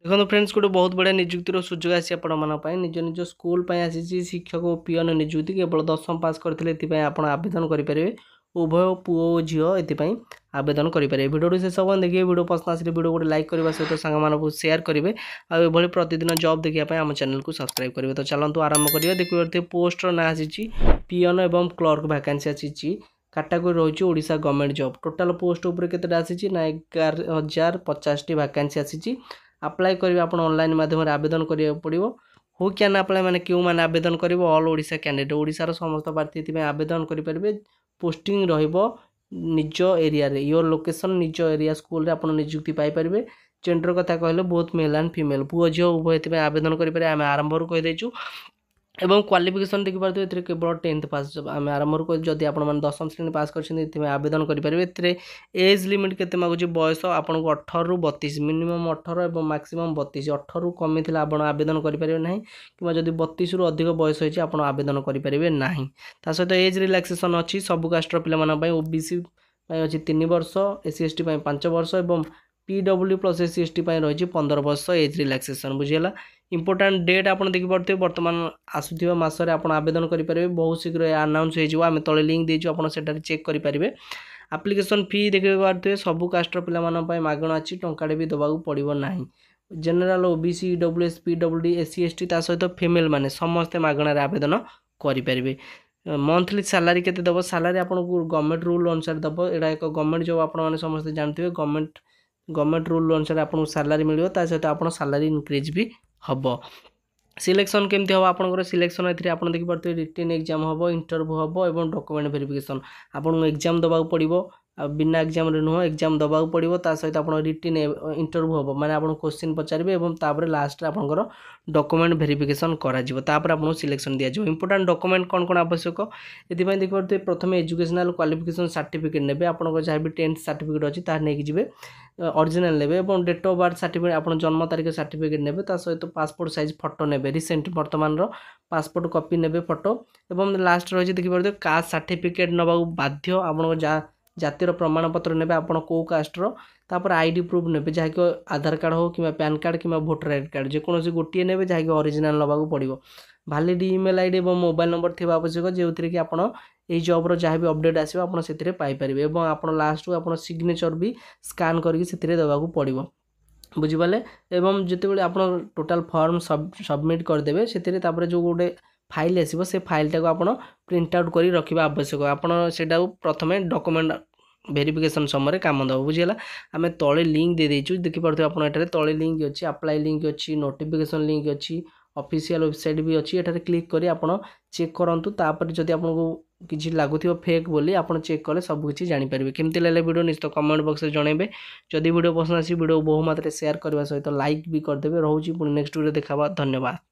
देखो फ्रेंड्स गोटे बहुत बढ़िया निजुक्तिर सुजोग आसी निज निज स्कूल आसी शिक्षक और पियन निजुक्ति केवल 10वीं पास करते आप आवेदन करेंगे उभय पुओ और झील ये आवेदन करेंगे भिडियो शेष हम देखिए वीडियो पसंद आसे वीडियो गोटे लाइक करने सहित सांग सेयार करेंगे आगे प्रतिदिन जॉब देखिए आम चैनल को सब्सक्राइब करेंगे तो चलते आरंभ करिए देखिए पोस्टर ना आसी पियन एवं क्लर्क वैकेंसी आसी कैटेगरी रही Odisha government job total post उपर केते आसी ना 11,050 वैकेंसी आसी अप्लाई करेंगे आप ऑनलाइन माध्यम आवेदन करा पड़ो हु कैन अप्लाई मैंने क्यों मैंने आवेदन करेंगे ऑल ओडिशा कैंडिडेट ओडिशार समस्त प्रार्थी आवेदन करेंगे पोस्टिंग रहिबो निज एरिया रे योर लोकेशन निज एरिया स्कूल रे आपण नियुक्ति पाई परिबे जेंडर कथा कहले बहुत मेल एंड फीमेल पुओ झील उभय आवेदन करेंगे आम आरंभ कही देचु एवं क्वालिफिकेशन देखिए ये केवल 10th पास आम आरंभ कर जदि आप 10वीं श्रेणी पास कर आवेदन करेंगे एज लिमिट के मागुच बयस आपको 18 ରୁ 32 मिनिमम 18 और मैक्सिमम 32 18 ରୁ कमी थी आप आवेदन करेंगे ना कि जदि 32 ରୁ अधिक बयस होती आप आवेदन करेंगे ना ता सहित एज रिलैक्सेशन अच्छी सबू कास्टर पे ओबीसी अच्छी 3 वर्ष एससी एसटी 5 वर्ष और पीडब्ल्यू प्लस एससी एसटी रही 15 वर्ष एज रिलैक्सेशन बुझीगला इंपोर्टाट डेट आप देखिए बर्तमान आसुवा मसरे आप आवेदन करेंगे बहुत शीघ्र अनाउंस हो तले लिंक देचु आप चेक करेंगे एप्लिकेशन फी देखिए सबू कास्टर पे मागणा अच्छी टंकाटे भी दबा पड़ो ना general OBC EWS PWD SC ST सहित फीमेल माने समस्ते मागणार आवेदन करेंगे मंथली सैलरी केते दब सैलरी आपको गवर्नमेंट रूल अनुसार दब एटा एक गवर्नमेंट जॉब आप समस्ते जानते गवर्नमेंट रूल अनुसार आपको सैलरी मिल सहित आप सैलरी इनक्रीज भी हम सिलेक्शन केमती हम आपंकर सिलेक्शन आप देखिए रिटन एग्जाम हम इंटरव्यू हम और डॉक्यूमेंट वेरिफिकेशन आपको एग्जाम दबा पड़ो बिना एग्जाम नुह एग्जाम दबा पड़ो सहित आप रिटन इंटरव्यू हम मैंने आपको क्वेश्चन पचारे और लास्ट आपंकर डॉक्यूमेंट वेरिफिकेशन करापर आपको सिलेक्शन दिज्व इंपोर्टाट डॉक्यूमेंट कौन कौन आवश्यक ये देखिए प्रथम एजुकेशनल क्वालिफिकेशन सर्टिफिकेट ने आपको जहाँ भी 10th सर्टिफिकेट अच्छी नहीं जी ओरिजिनल ने डेट ऑफ बर्थ सर्टिफिकेट आप जन्म तारीख सर्टिफिकेट ने सहित पासपोर्ट साइज फोटो ने रिसेंट बर्तमान पासपोर्ट कॉपी ने फोटो और लास्ट रही देखिए कास्ट सर्टिफिकेट नवा बाध्य आप जातिर प्रमाणपत्र ने आप कौ कास्टर तापर आईडी प्रूफ ने जहाँकि आधार कार्ड हो कि पैन कार्ड कि भोटर आईडी कार्ड जेकोसी गोटे ने जहाँकि ओरिजिनल नवाक पड़ो भैलिड ईमेल आईडी और मोबाइल नंबर थी आवश्यक जो थी कि आपड़ यही जॉब्र जहाँ भी अपडेट आसो आप पाइपर और आप लास्ट को आप सिग्नेचर भी स्कान करके देवाक पड़ो बुझिपारे एवं जिते आप टोटाल फॉर्म सबमिट करदे से जो गोटे फाइल आसो से फाइल टाक आप प्रिंट आउट कर रखा आवश्यक आपटा प्रथम डॉक्यूमेंट वेरिफिकेशन समय काम दब बुझीगला आम तले लिंक दे देचु देखिए आप तले लिंक अच्छी अप्लाई लिंक अच्छी नोटिफिकेशन लिंक अच्छी ऑफिशियल वेबसाइट भी अच्छी एठारे क्लिक करी आप चेक करंतु तापर जदि आपको किसी लगुव फेक बोली आप चेक कले सब किसी जानीपारे केमती लगे वीडियो निश्चित कमेंट बॉक्स में जनइबे जदि वीडियो पसंद आसी वीडियो बहु मात्रा शेयर करने सहित लाइक भी करदे रोचे पुणी नेक्स्ट वीडियो देखा धन्यवाद।